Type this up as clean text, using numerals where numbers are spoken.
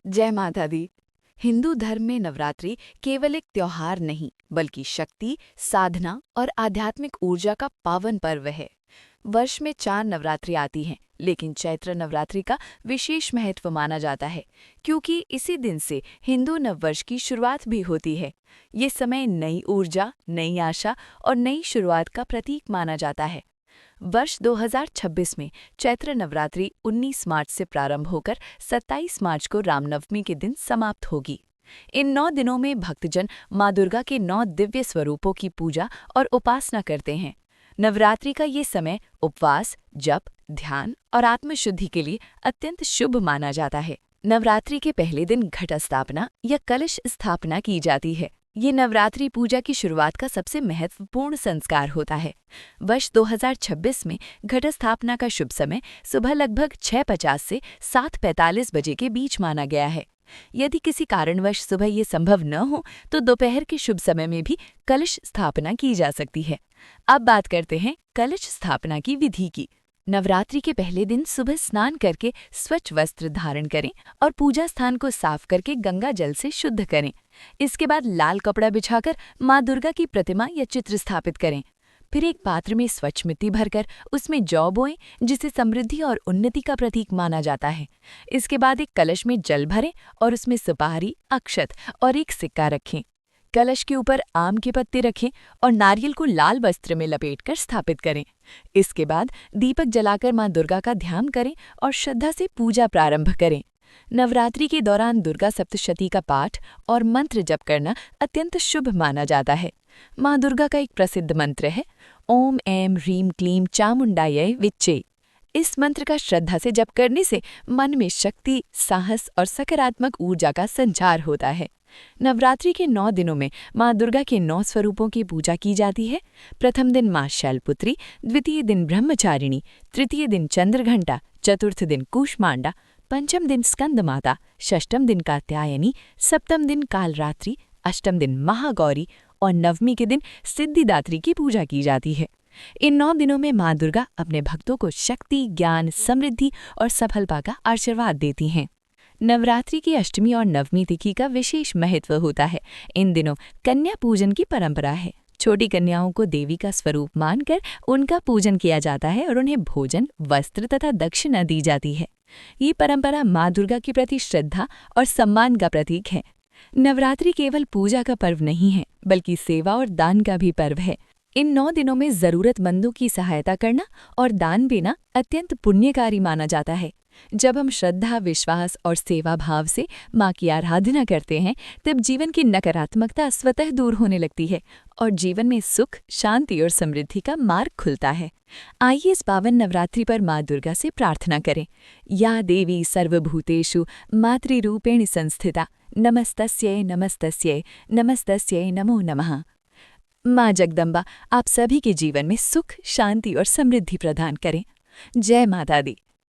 जय माता दी। हिंदू धर्म में नवरात्रि केवल एक त्योहार नहीं, बल्कि शक्ति, साधना और आध्यात्मिक ऊर्जा का पावन पर्व है। वर्ष में 4 नवरात्रि आती हैं, लेकिन चैत्र नवरात्रि का विशेष महत्व माना जाता है, क्योंकि इसी दिन से हिंदू नववर्ष की शुरुआत भी होती है। ये समय नई ऊर्जा, नई आशा और नई शुरुआत का प्रतीक माना जाता है। वर्ष 2026 में चैत्र नवरात्रि 19 मार्च से प्रारंभ होकर 27 मार्च को रामनवमी के दिन समाप्त होगी। इन 9 दिनों में भक्तजन माँ दुर्गा के 9 दिव्य स्वरूपों की पूजा और उपासना करते हैं। नवरात्रि का ये समय उपवास, जप, ध्यान और आत्मशुद्धि के लिए अत्यंत शुभ माना जाता है। नवरात्रि के पहले दिन घट स्थापना या कलश स्थापना की जाती है। ये नवरात्रि पूजा की शुरुआत का सबसे महत्वपूर्ण संस्कार होता है। वर्ष 2026 में घट स्थापना का शुभ समय सुबह लगभग 6:50 से 7:45 बजे के बीच माना गया है। यदि किसी कारणवश सुबह ये संभव न हो तो दोपहर के शुभ समय में भी कलश स्थापना की जा सकती है। अब बात करते हैं कलश स्थापना की विधि की। नवरात्रि के पहले दिन सुबह स्नान करके स्वच्छ वस्त्र धारण करें और पूजा स्थान को साफ करके गंगा जल से शुद्ध करें। इसके बाद लाल कपड़ा बिछाकर माँ दुर्गा की प्रतिमा या चित्र स्थापित करें। फिर एक पात्र में स्वच्छ मिट्टी भरकर उसमें जौ बोएं, जिसे समृद्धि और उन्नति का प्रतीक माना जाता है। इसके बाद एक कलश में जल भरें और उसमें सुपारी, अक्षत और एक सिक्का रखें। कलश के ऊपर आम के पत्ते रखें और नारियल को लाल वस्त्र में लपेटकर स्थापित करें। इसके बाद दीपक जलाकर माँ दुर्गा का ध्यान करें और श्रद्धा से पूजा प्रारंभ करें। नवरात्रि के दौरान दुर्गा सप्तशती का पाठ और मंत्र जप करना अत्यंत शुभ माना जाता है। माँ दुर्गा का एक प्रसिद्ध मंत्र है, ओम ऐं ह्रीं क्लीं चामुंडायै विच्चे। इस मंत्र का श्रद्धा से जप करने से मन में शक्ति, साहस और सकारात्मक ऊर्जा का संचार होता है। नवरात्रि के 9 दिनों में माँ दुर्गा के 9 स्वरूपों की पूजा की जाती है। प्रथम दिन माँ शैलपुत्री, द्वितीय दिन ब्रह्मचारिणी, तृतीय दिन चंद्रघंटा, चतुर्थ दिन कूष्मांडा, पंचम दिन स्कंद माता, षष्ठम दिन कात्यायनी, सप्तम दिन कालरात्रि, अष्टम दिन महागौरी और नवमी के दिन सिद्धिदात्री की पूजा की जाती है। इन 9 दिनों में माँ दुर्गा अपने भक्तों को शक्ति, ज्ञान, समृद्धि और सफलता का आशीर्वाद देती हैं। नवरात्रि की अष्टमी और नवमी तिथि का विशेष महत्व होता है। इन दिनों कन्या पूजन की परंपरा है। छोटी कन्याओं को देवी का स्वरूप मानकर उनका पूजन किया जाता है और उन्हें भोजन, वस्त्र तथा दक्षिणा दी जाती है। ये परंपरा माँ दुर्गा के प्रति श्रद्धा और सम्मान का प्रतीक है। नवरात्रि केवल पूजा का पर्व नहीं है, बल्कि सेवा और दान का भी पर्व है। इन 9 दिनों में जरूरतमंदों की सहायता करना और दान देना अत्यंत पुण्यकारी माना जाता है। जब हम श्रद्धा, विश्वास और सेवा भाव से माँ की आराधना करते हैं, तब जीवन की नकारात्मकता स्वतः दूर होने लगती है और जीवन में सुख, शांति और समृद्धि का मार्ग खुलता है। आइए इस पावन नवरात्रि पर माँ दुर्गा से प्रार्थना करें। या देवी सर्वभूतेषु मातृरूपेण संस्थिता, नमस्तस्यै नमस्तस्यै नमस्तस्यै नमो नमः। माँ जगदम्बा आप सभी के जीवन में सुख, शांति और समृद्धि प्रदान करें। जय माता दी।